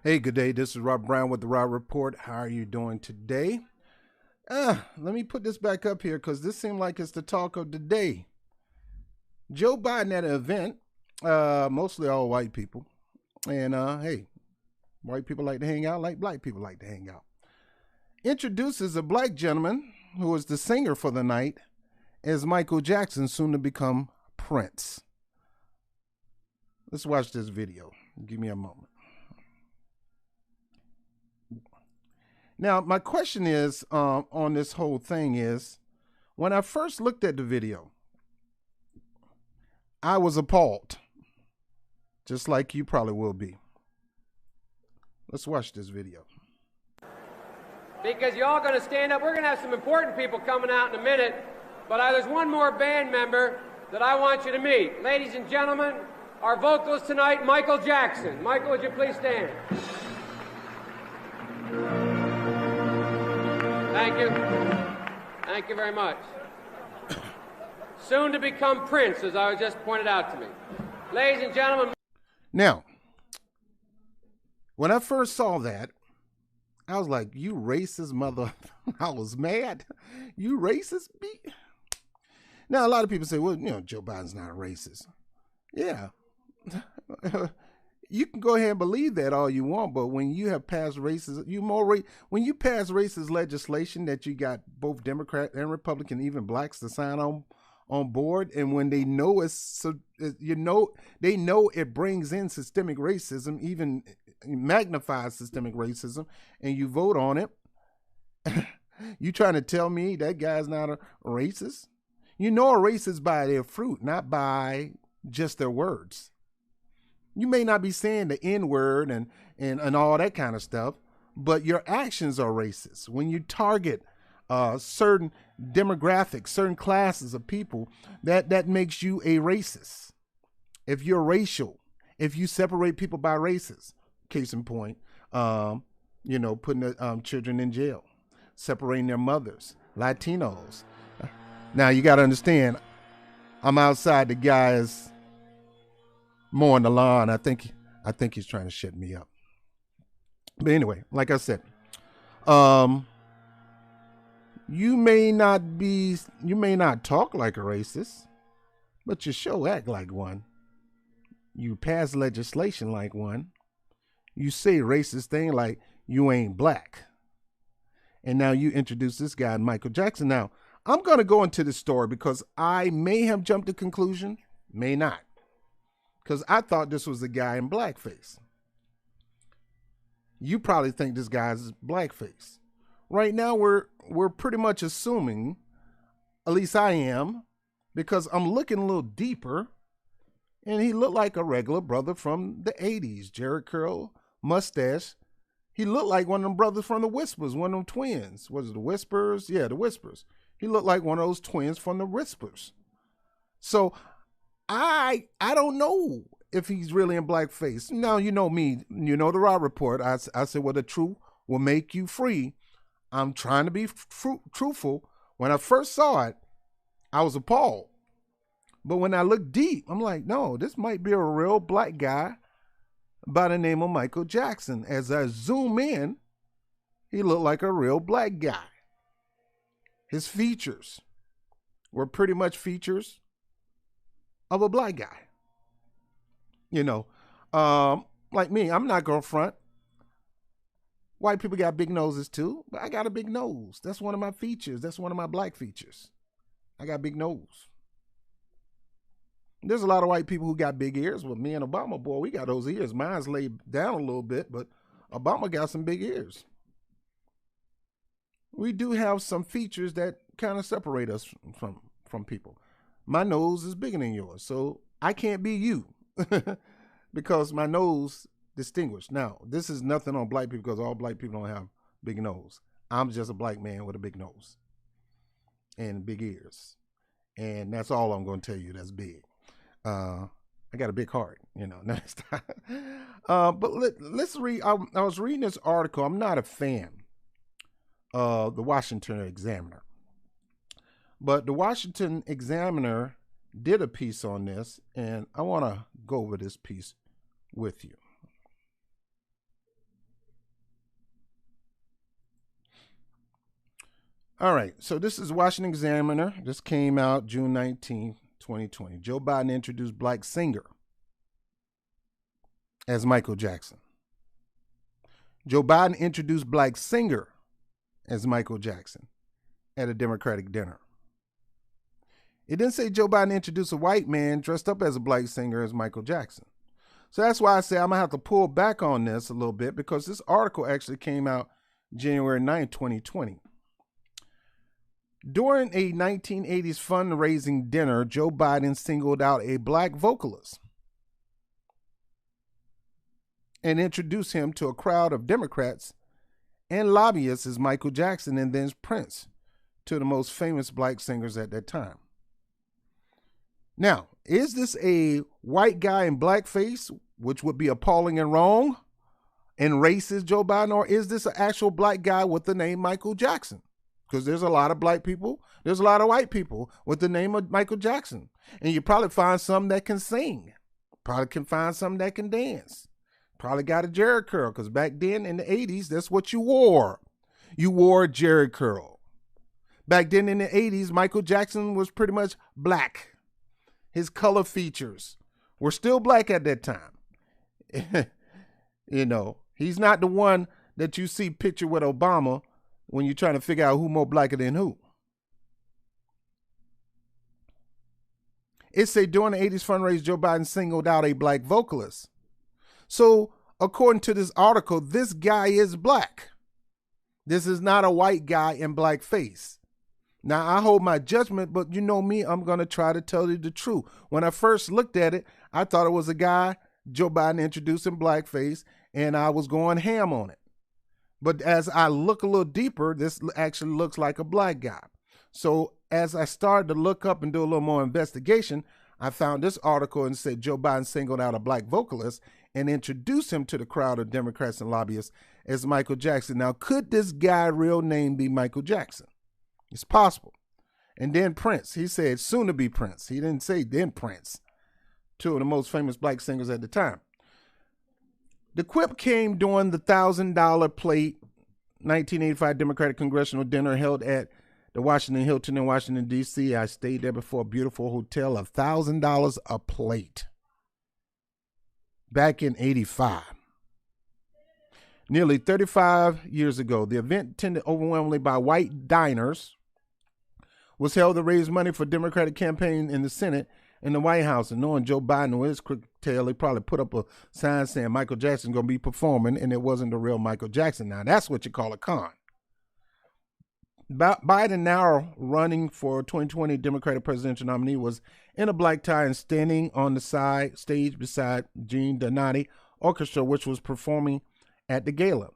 Hey, good day. This is Rob Brown with the Rob Report. How are you doing today? Let me put this back up here because this seemed like it's the talk of the day. Joe Biden at an event, mostly all white people. And hey, white people like to hang out like black people like to hang out. Introduces a black gentleman who was the singer for the night as Michael Jackson, soon to become Prince. Let's watch this video. Give me a moment. Now, my question is on this whole thing is, when I first looked at the video, I was appalled, just like you probably will be. Let's watch this video. Because you're all going to stand up. We're going to have some important people coming out in a minute, but there's one more band member that I want you to meet. Ladies and gentlemen, our vocalist tonight, Michael Jackson. Michael, would you please stand? Thank you. Thank you very much. Soon to become Prince, as I was just pointed out to me. Ladies and gentlemen. Now, when I first saw that, I was like, you racist mother. I was mad. You racist? Now, a lot of people say, well, Joe Biden's not a racist. Yeah. You can go ahead and believe that all you want, but when you have passed racist, when you pass racist legislation that you got both Democrat and Republican, even blacks to sign on board, and when they know they know it brings in systemic racism, even magnifies systemic racism, and you vote on it, you trying to tell me that guy's not a racist? You know a racist by their fruit, not by just their words. You may not be saying the N-word and all that kind of stuff, but your actions are racist. When you target certain demographics, certain classes of people, that makes you a racist. If you're racial, if you separate people by races, case in point, putting the children in jail, separating their mothers, Latinos. Now you got to understand, I'm outside the guy's mowing the lawn. I think he's trying to shut me up. But anyway, like I said, you may not talk like a racist, but you sure act like one. You pass legislation like one. You say racist thing like you ain't black. And now you introduce this guy, Michael Jackson. Now, I'm going to go into this story because I may have jumped to conclusion, may not. Because I thought this was a guy in blackface. You probably think this guy's blackface. Right now, we're pretty much assuming, at least I am, because I'm looking a little deeper, and he looked like a regular brother from the 80s. Jerry curl, mustache. He looked like one of them brothers from the Whispers, one of them twins. Was it the Whispers? Yeah, the Whispers. He looked like one of those twins from the Whispers. So I don't know if he's really in blackface. Now, you know me, you know the Rob Report. I said, well, the truth will make you free. I'm trying to be truthful. When I first saw it, I was appalled. But when I looked deep, I'm like, no, this might be a real black guy by the name of Michael Jackson. As I zoom in, he looked like a real black guy. His features were pretty much features of a black guy. Like me, I'm not gonna front. White people got big noses too, but I got a big nose. That's one of my features. That's one of my black features. I got a big nose. There's a lot of white people who got big ears. Well, me and Obama, boy, we got those ears. Mine's laid down a little bit, but Obama got some big ears. We do have some features that kind of separate us from people. My nose is bigger than yours, so I can't be you because my nose distinguished. Now, this is nothing on black people because all black people don't have big nose. I'm just a black man with a big nose and big ears, and that's all I'm going to tell you. That's big. I got a big heart, next time. But let's read. I was reading this article. I'm not a fan of the Washington Examiner, but the Washington Examiner did a piece on this, and I want to go over this piece with you. All right, so this is Washington Examiner. This came out June 19, 2020. Joe Biden introduced black singer as Michael Jackson. Joe Biden introduced black singer as Michael Jackson at a Democratic dinner. It didn't say Joe Biden introduced a white man dressed up as a black singer as Michael Jackson. So that's why I say I'm going to have to pull back on this a little bit, because this article actually came out January 9, 2020. During a 1980s fundraising dinner, Joe Biden singled out a black vocalist and introduced him to a crowd of Democrats and lobbyists as Michael Jackson and then Prince, two of the most famous black singers at that time. Now, is this a white guy in blackface, which would be appalling and wrong and racist, Joe Biden, or is this an actual black guy with the name Michael Jackson? Because there's a lot of black people, there's a lot of white people with the name of Michael Jackson. And you probably find some that can sing, probably can find some that can dance. Probably got a Jerry curl, because back then in the 80s, that's what you wore. You wore a Jerry curl. Back then in the 80s, Michael Jackson was pretty much black. His color features were still black at that time. You know, he's not the one that you see pictured with Obama when you're trying to figure out who more blacker than who. It say during the 80s fundraiser, Joe Biden singled out a black vocalist. So according to this article, this guy is black. This is not a white guy in blackface. Now, I hold my judgment, but you know me, I'm going to try to tell you the truth. When I first looked at it, I thought it was a guy Joe Biden introduced in blackface, and I was going ham on it. But as I look a little deeper, this actually looks like a black guy. So as I started to look up and do a little more investigation, I found this article and said Joe Biden singled out a black vocalist and introduced him to the crowd of Democrats and lobbyists as Michael Jackson. Now, could this guy's real name be Michael Jackson? It's possible. And then Prince, he said soon to be Prince. He didn't say then Prince. Two of the most famous black singers at the time. The quip came during the $1,000 plate 1985 Democratic Congressional Dinner held at the Washington Hilton in Washington, D.C. I stayed there before a beautiful hotel, $1,000 a plate. Back in 85. Nearly 35 years ago, the event, attended overwhelmingly by white diners, was held to raise money for Democratic campaign in the Senate and the White House. And knowing Joe Biden with his quick tail, he probably put up a sign saying Michael Jackson's going to be performing, and it wasn't the real Michael Jackson. Now, that's what you call a con. Biden, now running for 2020 Democratic presidential nominee, was in a black tie and standing on the stage beside Gene Donati Orchestra, which was performing at the gala.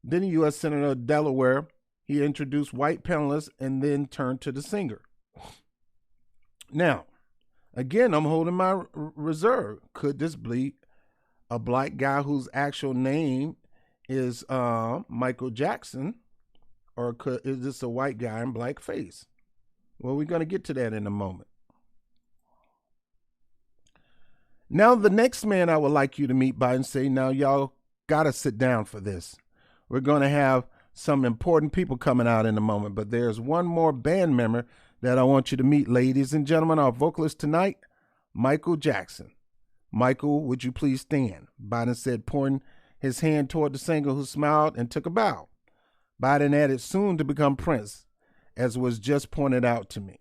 Then the U.S. Senator of Delaware, he introduced white panelists and then turned to the singer. Now, again, I'm holding my reserve. Could this be a black guy whose actual name is Michael Jackson? Or is this a white guy in blackface? Well, we're going to get to that in a moment. Now, the next man I would like you to meet by and say, now, y'all got to sit down for this. We're going to have some important people coming out in a moment, but there's one more band member that I want you to meet, ladies and gentlemen. Our vocalist tonight, Michael Jackson. Michael, would you please stand? Biden said, pointing his hand toward the singer, who smiled and took a bow. Biden added, soon to become Prince, as was just pointed out to me.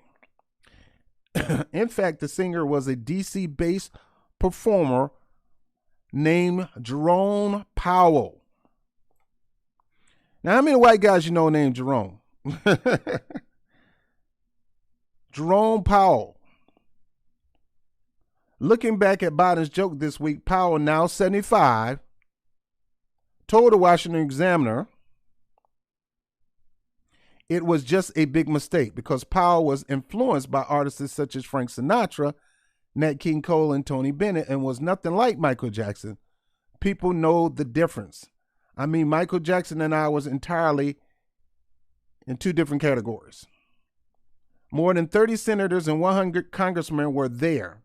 In fact, the singer was a DC-based performer named Jerome Powell. Now, how many white guys you know named Jerome? Jerome Powell. Looking back at Biden's joke this week, Powell, now 75, told the Washington Examiner it was just a big mistake because Powell was influenced by artists such as Frank Sinatra, Nat King Cole, and Tony Bennett, and was nothing like Michael Jackson. People know the difference. I mean, Michael Jackson and I was entirely in two different categories. More than 30 senators and 100 congressmen were there.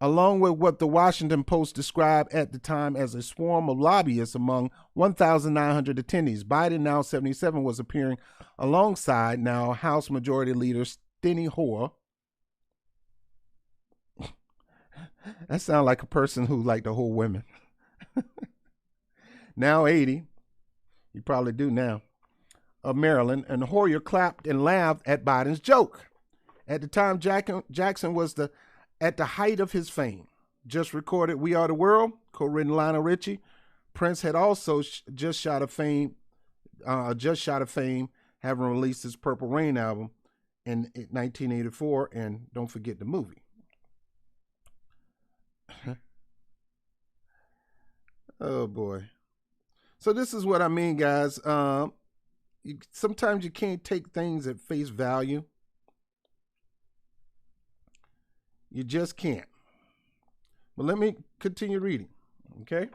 along with what the Washington Post described at the time as a swarm of lobbyists among 1,900 attendees. Biden, now 77, was appearing alongside now House Majority Leader Steny Hoyer. That sounds like a person who liked to hold women. Now 80. You probably do now. Of Maryland, and Hoyer clapped and laughed at Biden's joke. At the time, Jackson was at the height of his fame. Just recorded "We Are the World," co-written Lionel Richie. Prince had also just shot of fame, having released his Purple Rain album in 1984, and don't forget the movie. Oh boy! So this is what I mean, guys. Sometimes you can't take things at face value. You just can't. But let me continue reading, okay?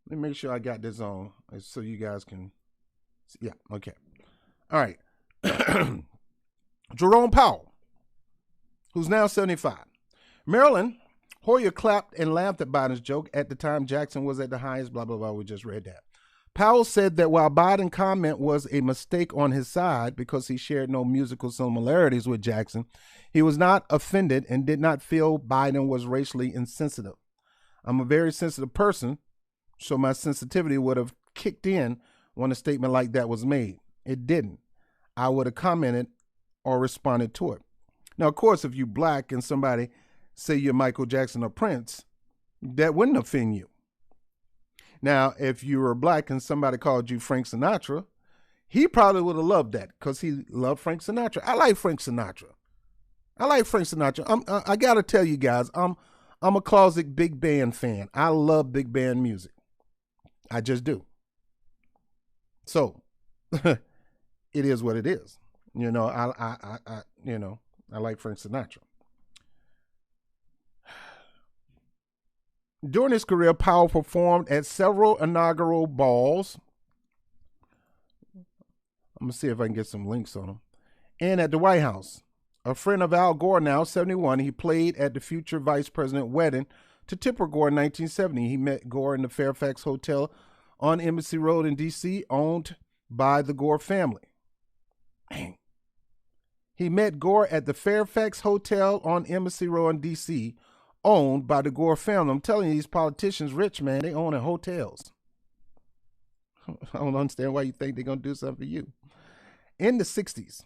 Let me make sure I got this on so you guys can see. Yeah, okay. All right. Jerome Powell, who's now 75. Maryland, Hoyer clapped and laughed at Biden's joke. At the time, Jackson was at the highest, blah, blah, blah. We just read that. Powell said that while Biden's comment was a mistake on his side because he shared no musical similarities with Jackson, he was not offended and did not feel Biden was racially insensitive. I'm a very sensitive person, so my sensitivity would have kicked in when a statement like that was made. It didn't. I would have commented or responded to it. Now, of course, if you're black and somebody say you're Michael Jackson or Prince, that wouldn't offend you. Now, if you were black and somebody called you Frank Sinatra, he probably would have loved that because he loved Frank Sinatra. I like Frank Sinatra. I got to tell you guys, I'm a closet big band fan. I love big band music. I just do. So it is what it is. You know, I like Frank Sinatra. During his career, Powell performed at several inaugural balls. I'm going to see if I can get some links on him. And at the White House. A friend of Al Gore, now 71, he played at the future vice president wedding to Tipper Gore in 1970. He met Gore in the Fairfax Hotel on Embassy Road in D.C., owned by the Gore family. Dang. He met Gore at the Fairfax Hotel on Embassy Road in D.C., owned by the Gore family. I'm telling you, these politicians rich, man. They own hotels. I don't understand why you think they're going to do something for you. In the 60s,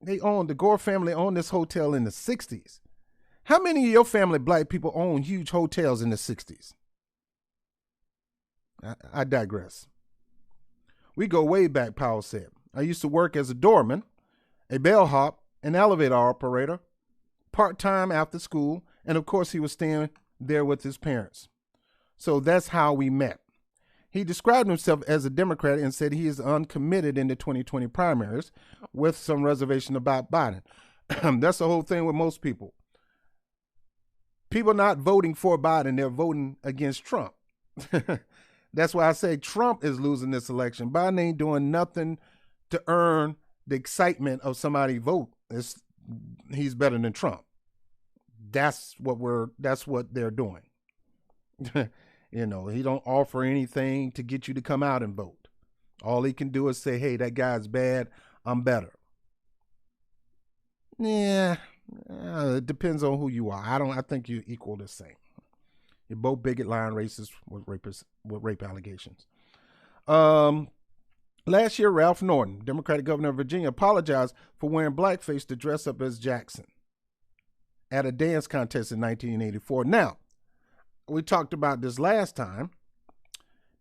the Gore family owned this hotel in the 60s. How many of your family black people own huge hotels in the 60s? I digress. We go way back, Powell said. I used to work as a doorman, a bellhop, an elevator operator, part-time after school, and of course he was staying there with his parents. So that's how we met. He described himself as a Democrat and said he is uncommitted in the 2020 primaries with some reservation about Biden. That's the whole thing with most people. People not voting for Biden, they're voting against Trump. That's why I say Trump is losing this election. Biden ain't doing nothing to earn the excitement of somebody vote. He's better than Trump. That's what they're doing. You know, he don't offer anything to get you to come out and vote. All he can do is say, hey, that guy's bad, I'm better. Yeah, it depends on who you are. I think you equal the same. You're both bigot, lying racists with rape allegations. Last year, Ralph Norton, Democratic governor of Virginia, apologized for wearing blackface to dress up as Jackson at a dance contest in 1984. Now, we talked about this last time,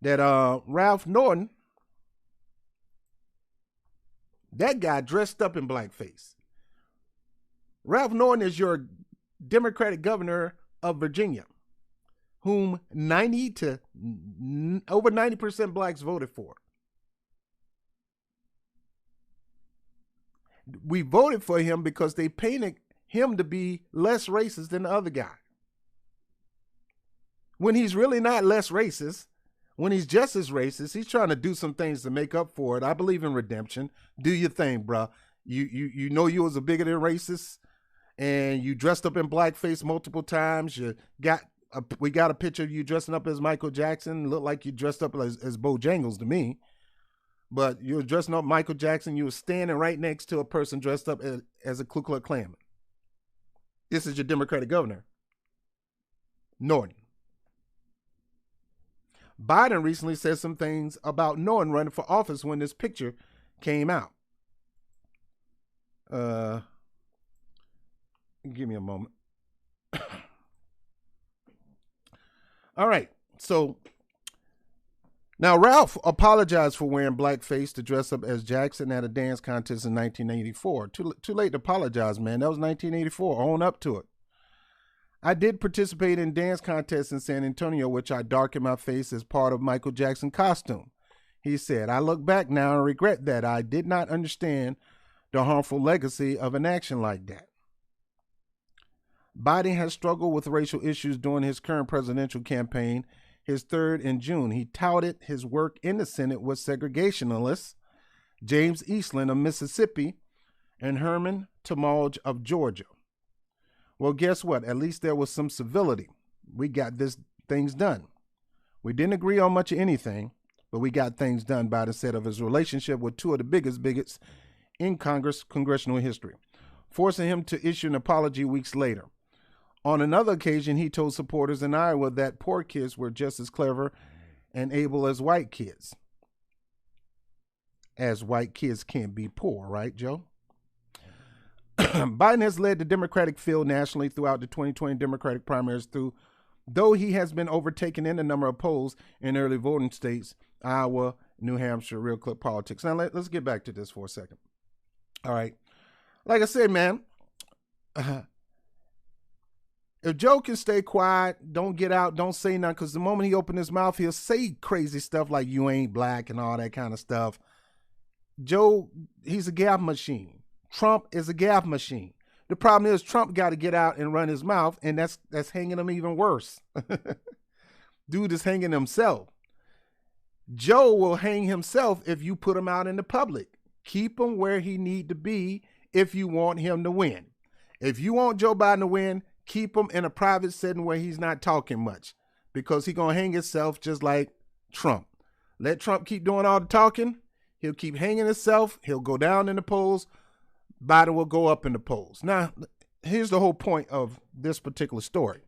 that Ralph Norton, that guy dressed up in blackface. Ralph Norton is your Democratic governor of Virginia, whom over 90% blacks voted for. We voted for him because they painted him to be less racist than the other guy. When he's really not less racist, when he's just as racist, he's trying to do some things to make up for it. I believe in redemption. Do your thing, bruh. You know you was a bigoted racist, and you dressed up in blackface multiple times. We got a picture of you dressing up as Michael Jackson. Looked like you dressed up as Bojangles to me. But you were dressing up Michael Jackson. You were standing right next to a person dressed up as a Ku Klux Klanman. This is your Democratic governor, Norton. Biden recently said some things about Norton running for office when this picture came out. Give me a moment. All right. So now Ralph apologized for wearing blackface to dress up as Jackson at a dance contest in 1984. Too late to apologize, man. That was 1984. Own up to it. I did participate in dance contests in San Antonio, which I darkened my face as part of Michael Jackson costume. He said, I look back now and regret that I did not understand the harmful legacy of an action like that. Biden has struggled with racial issues during his current presidential campaign, his third in June. He touted his work in the Senate with segregationists, James Eastland of Mississippi and Herman Tamaj of Georgia. Well, guess what? At least there was some civility. We got things done. We didn't agree on much of anything, but we got things done, Biden said of his relationship with two of the biggest bigots in congressional history, forcing him to issue an apology weeks later. On another occasion, he told supporters in Iowa that poor kids were just as clever and able as white kids. As white kids can't be poor, right, Joe? Biden has led the Democratic field nationally throughout the 2020 Democratic primaries, though he has been overtaken in the number of polls in early voting states, Iowa, New Hampshire, real quick politics. Now, let's get back to this for a second. All right. Like I said, man, if Joe can stay quiet, don't get out, don't say nothing, because the moment he opens his mouth, he'll say crazy stuff like you ain't black and all that kind of stuff. Joe, he's a gaffe machine. Trump is a gaffe machine. The problem is Trump got to get out and run his mouth, and that's hanging him even worse. Dude is hanging himself. Joe will hang himself if you put him out in the public. Keep him where he need to be if you want him to win. If you want Joe Biden to win, keep him in a private setting where he's not talking much, because he's going to hang himself just like Trump. Let Trump keep doing all the talking. He'll keep hanging himself. He'll go down in the polls. Biden will go up in the polls. Now, here's the whole point of this particular story.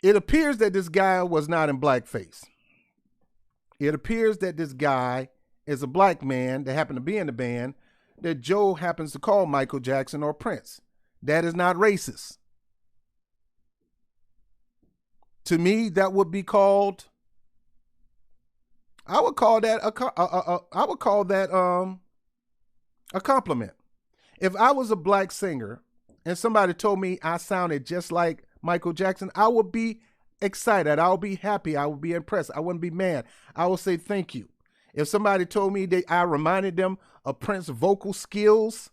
It appears that this guy was not in blackface. It appears that this guy is a black man that happened to be in the band that Joe happens to call Michael Jackson or Prince. That is not racist. To me, that would be called, I would call that a compliment. If I was a black singer and somebody told me I sounded just like Michael Jackson, I would be excited. I would be happy. I would be impressed. I wouldn't be mad. I would say thank you. If somebody told me that I reminded them of Prince's vocal skills,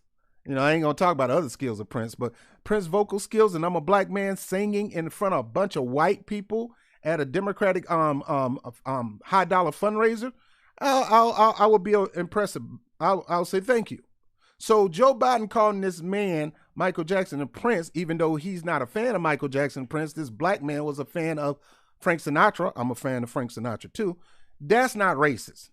I ain't going to talk about other skills of Prince, but Prince's vocal skills, and I'm a black man singing in front of a bunch of white people at a Democratic high dollar fundraiser, I would be impressive. I'll say thank you. So Joe Biden calling this man Michael Jackson and Prince, even though he's not a fan of Michael Jackson and Prince, this black man was a fan of Frank Sinatra. I'm a fan of Frank Sinatra too. That's not racist.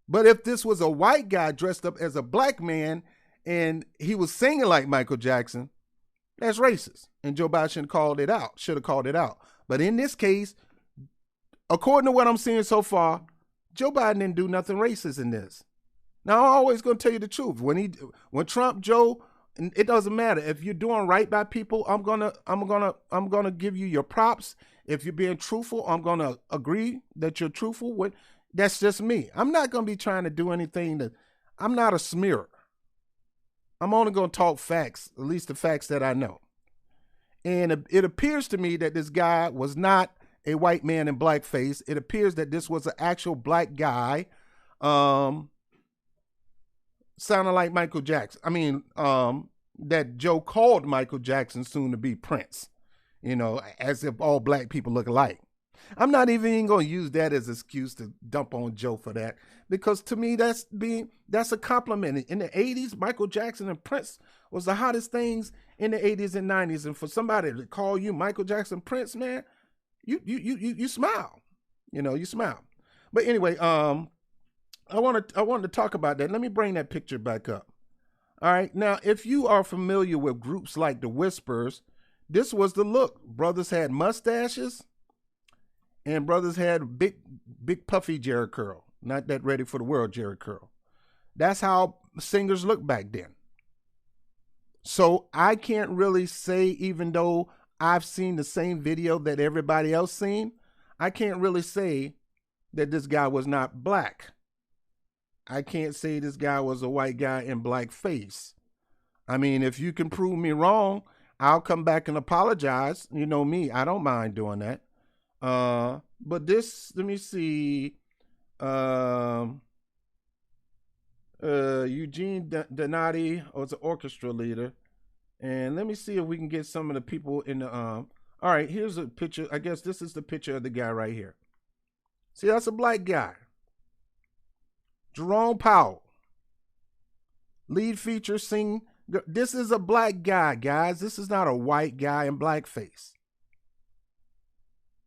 But if this was a white guy dressed up as a black man and he was singing like Michael Jackson, that's racist. And Joe Biden should have called it out. But in this case, according to what I'm seeing so far, Joe Biden didn't do nothing racist in this. Now, I'm always going to tell you the truth. When Trump, Joe, it doesn't matter. If you're doing right by people, I'm gonna give you your props. If you're being truthful, I'm gonna agree that you're truthful. That's just me. I'm not gonna be trying to do anything I'm not a smearer. I'm only gonna talk facts, at least the facts that I know. And it appears to me that this guy was not a white man in blackface. It appears that this was an actual black guy, sounding like Michael Jackson. I mean, that Joe called Michael Jackson soon to be Prince, as if all black people look alike. I'm not even going to use that as an excuse to dump on Joe for that, because to me that's a compliment. In the 80s, Michael Jackson and Prince was the hottest things in the 80s and 90s, and for somebody to call you Michael Jackson Prince, man, you smile. You smile. But anyway, I wanted to talk about that. Let me bring that picture back up. All right. Now, if you are familiar with groups like the Whispers, this was the look. Brothers had mustaches, and brothers had big puffy Jerry curl. Not that ready for the world Jerry curl. That's how singers looked back then. So I can't really say, even though I've seen the same video that everybody else seen, I can't really say that this guy was not black. I can't say this guy was a white guy in blackface. I mean, if you can prove me wrong, I'll come back and apologize. You know me, I don't mind doing that. But this, let me see. Eugene Donati was an orchestra leader. And let me see if we can get some of the people in the, all right, here's a picture. I guess this is the picture of the guy right here. See, that's a black guy. Jerome Powell. Lead feature, sing. This is a black guy, guys. This is not a white guy in blackface.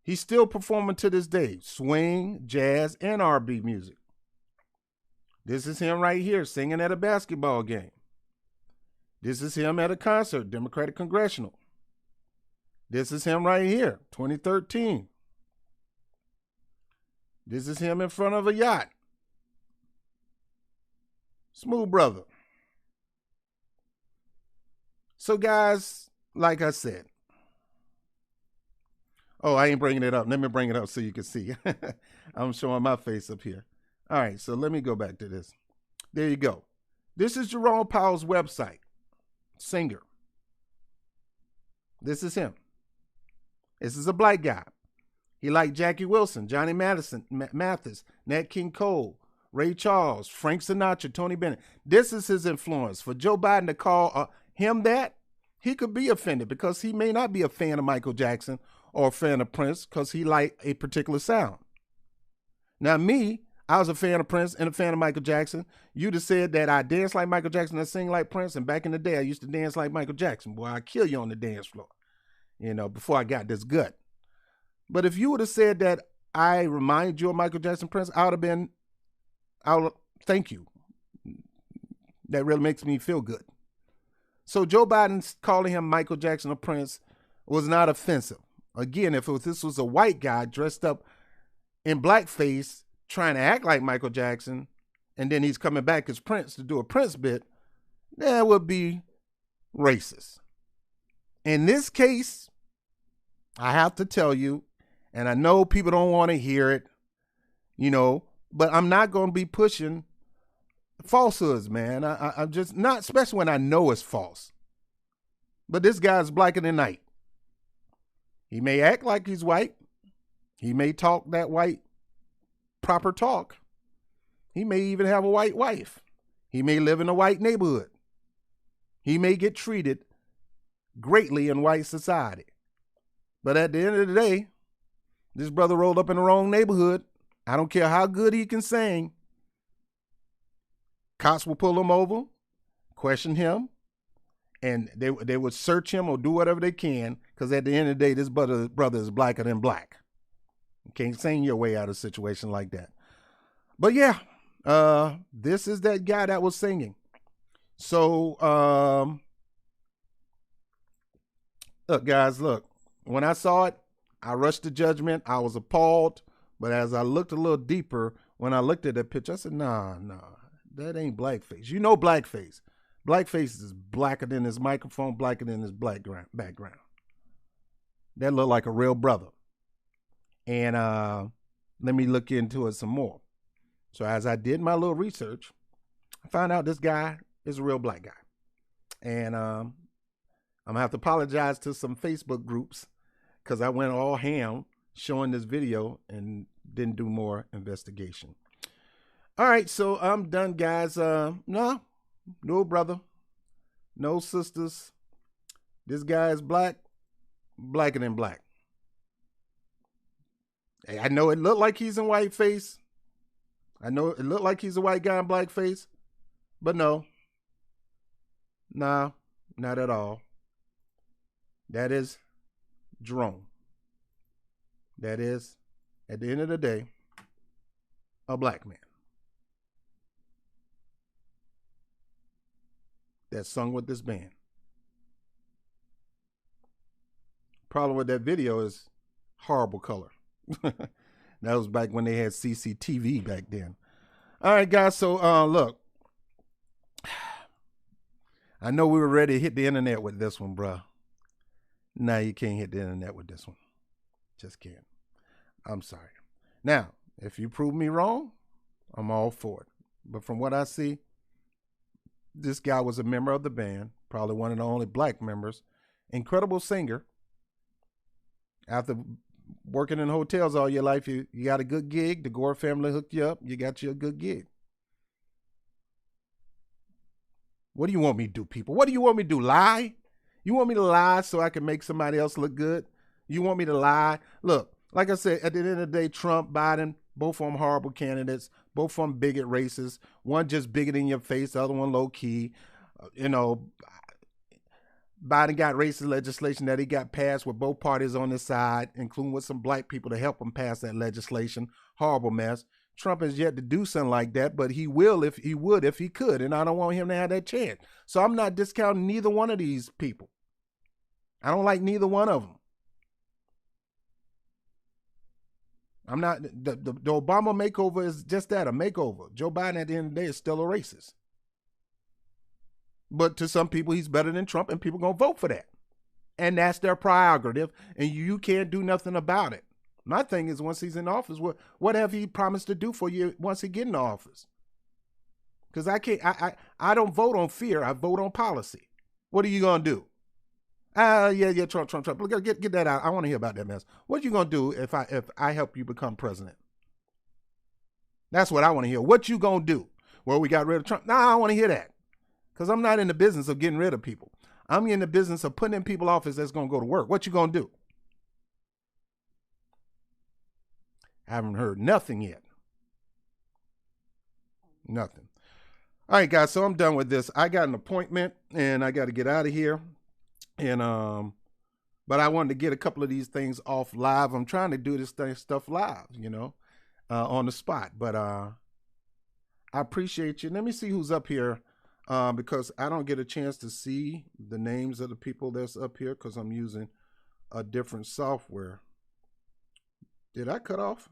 He's still performing to this day. Swing, jazz, and R&B music. This is him right here singing at a basketball game. This is him at a concert, Democratic Congressional. This is him right here, 2013. This is him in front of a yacht. Smooth brother. So guys, like I said, oh, I ain't bringing it up. Let me bring it up so you can see. I'm showing my face up here. All right, so let me go back to this. There you go. This is Jerome Powell's website. Singer. This is him. This is a black guy. He liked Jackie Wilson, Johnny Mathis, Nat King Cole, Ray Charles, Frank Sinatra, Tony Bennett. This is his influence. For Joe Biden to call him that, he could be offended because he may not be a fan of Michael Jackson or a fan of Prince because he liked a particular sound. Now me, I was a fan of Prince and a fan of Michael Jackson. You'd have said that I dance like Michael Jackson and sing like Prince, and back in the day I used to dance like Michael Jackson. Boy, I'd kill you on the dance floor, before I got this gut. But if you would have said that I remind you of Michael Jackson, Prince, thank you. That really makes me feel good. So Joe Biden calling him Michael Jackson or Prince was not offensive. Again, if this was a white guy dressed up in blackface trying to act like Michael Jackson, and then he's coming back as Prince to do a Prince bit, that would be racist. In this case, I have to tell you, and I know people don't want to hear it, but I'm not going to be pushing falsehoods, man. I'm just not, especially when I know it's false. But this guy's blacker than night. He may act like he's white. He may talk that white proper talk. He may even have a white wife. He may live in a white neighborhood. He may get treated greatly in white society. But at the end of the day, this brother rolled up in the wrong neighborhood. I don't care how good he can sing. Cops will pull him over, question him, and they would search him or do whatever they can, because at the end of the day, this brother is blacker than black. You can't sing your way out of a situation like that. But yeah, this is that guy that was singing. So, look, guys, look. When I saw it, I rushed to judgment. I was appalled. But as I looked a little deeper, when I looked at that picture, I said, nah, that ain't blackface. You know blackface. Blackface is blacker than his microphone, blacker than his background. That looked like a real brother. And let me look into it some more. So as I did my little research, I found out this guy is a real black guy. And I'm going to have to apologize to some Facebook groups because I went all ham showing this video and didn't do more investigation. All right, so I'm done, guys. No brother, no sisters. This guy is black, blacker than black. I know it looked like he's in whiteface. I know it looked like he's a white guy in blackface, but no. Nah, not at all. That is Jerome. That is, at the end of the day, a black man that sung with this band. Problem with that video is horrible color. That was back when they had CCTV back then. All right, guys. So, look, I know we were ready to hit the internet with this one, bruh. Nah, you can't hit the internet with this one. Just can't. I'm sorry. Now, if you prove me wrong, I'm all for it. But from what I see, this guy was a member of the band, probably one of the only black members, incredible singer. After working in hotels all your life, you got a good gig. The Gore family hooked you up. You got you a good gig. What do you want me to do, people? What do you want me to do? Lie? You want me to lie so I can make somebody else look good? You want me to lie? Look, like I said, at the end of the day, Trump, Biden, both of them horrible candidates, both of them bigot racists. One just bigot in your face, the other one low key. Biden got racist legislation that he got passed with both parties on his side, including with some black people to help him pass that legislation. Horrible mess. Trump has yet to do something like that, but he will if he could, and I don't want him to have that chance. So I'm not discounting neither one of these people. I don't like neither one of them. I'm not, the Obama makeover is just that, a makeover. Joe Biden at the end of the day is still a racist. But to some people, he's better than Trump, and people going to vote for that. And that's their prerogative, and you can't do nothing about it. My thing is, once he's in office, what have he promised to do for you once he get in office? Because I don't vote on fear. I vote on policy. What are you going to do? Yeah, Trump. Look, get that out. I want to hear about that mess. What are you going to do if I help you become president? That's what I want to hear. What you going to do? Well, we got rid of Trump. Nah, I don't want to hear that. Because I'm not in the business of getting rid of people. I'm in the business of putting in people office that's going to go to work. What you going to do? I haven't heard nothing yet. Nothing. All right, guys, so I'm done with this. I got an appointment, and I got to get out of here. And but I wanted to get a couple of these things off live. I'm trying to do this stuff live, on the spot. But I appreciate you. Let me see who's up here. Because I don't get a chance to see the names of the people that's up here because I'm using a different software. Did I cut off?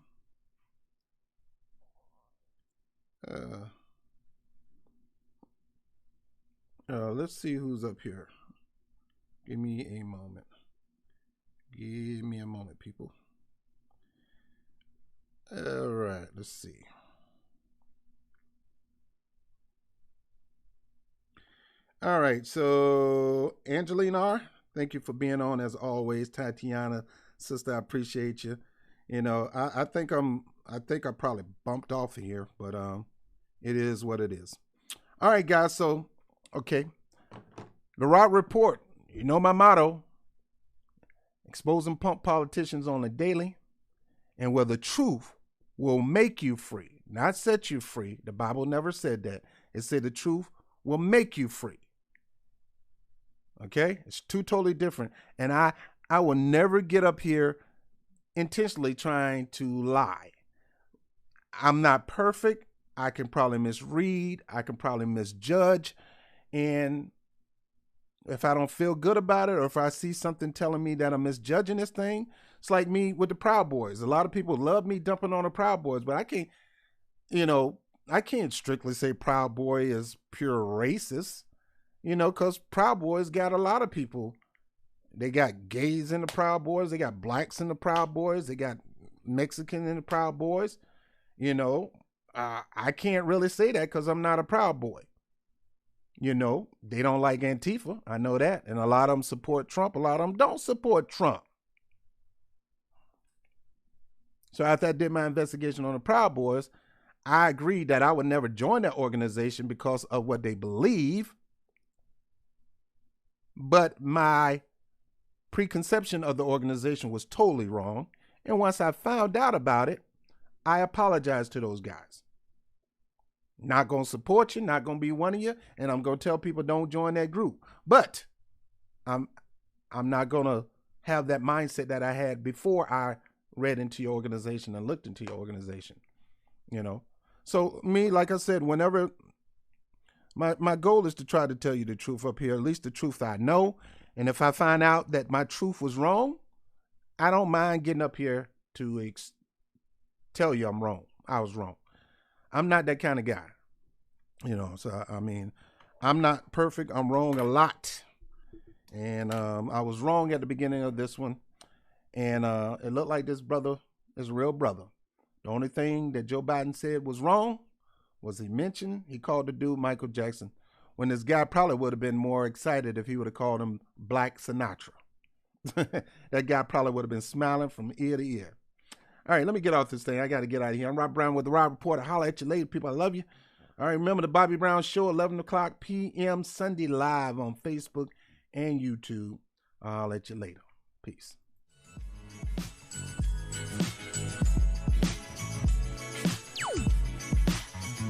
Let's see who's up here. Give me a moment. Give me a moment, people. All right, let's see. All right, so Angeline R., thank you for being on as always. Tatiana, sister, I appreciate you. I think I probably bumped off here, but it is what it is. All right, guys. So, okay, the Rod Report. You know my motto: exposing punk politicians on a daily, and where the truth will make you free, not set you free. The Bible never said that. It said the truth will make you free. Okay, it's two totally different. And I will never get up here intentionally trying to lie. I'm not perfect. I can probably misread. I can probably misjudge. And if I don't feel good about it, or if I see something telling me that I'm misjudging this thing, it's like me with the Proud Boys. A lot of people love me dumping on the Proud Boys, but I can't strictly say Proud Boy is pure racist. Because Proud Boys got a lot of people. They got gays in the Proud Boys. They got blacks in the Proud Boys. They got Mexican in the Proud Boys. I can't really say that because I'm not a Proud Boy. They don't like Antifa. I know that. And a lot of them support Trump. A lot of them don't support Trump. So after I did my investigation on the Proud Boys, I agreed that I would never join that organization because of what they believe. But my preconception of the organization was totally wrong. And once I found out about it, I apologized to those guys. Not going to support you, not going to be one of you, and I'm going to tell people don't join that group. But I'm not going to have that mindset that I had before I read into your organization and looked into your organization, you know. So me, like I said, whenever my goal is to try to tell you the truth up here, at least the truth I know. And if I find out that my truth was wrong, I don't mind getting up here to tell you I'm wrong. I was wrong. I'm not that kind of guy, you know. So, I mean, I'm not perfect. I'm wrong a lot. And I was wrong at the beginning of this one. And it looked like this brother is a real brother. The only thing that Joe Biden said was wrong was he called the dude Michael Jackson, when this guy probably would have been more excited if he would have called him Black Sinatra. That guy probably would have been smiling from ear to ear. All right, let me get off this thing. I got to get out of here. I'm Rob Brown with the Rob Reporter. Holla at you later, people. I love you. All right, remember the Bobby Brown Show, 11 o'clock p.m. Sunday live on Facebook and YouTube. I'll let you later. Peace.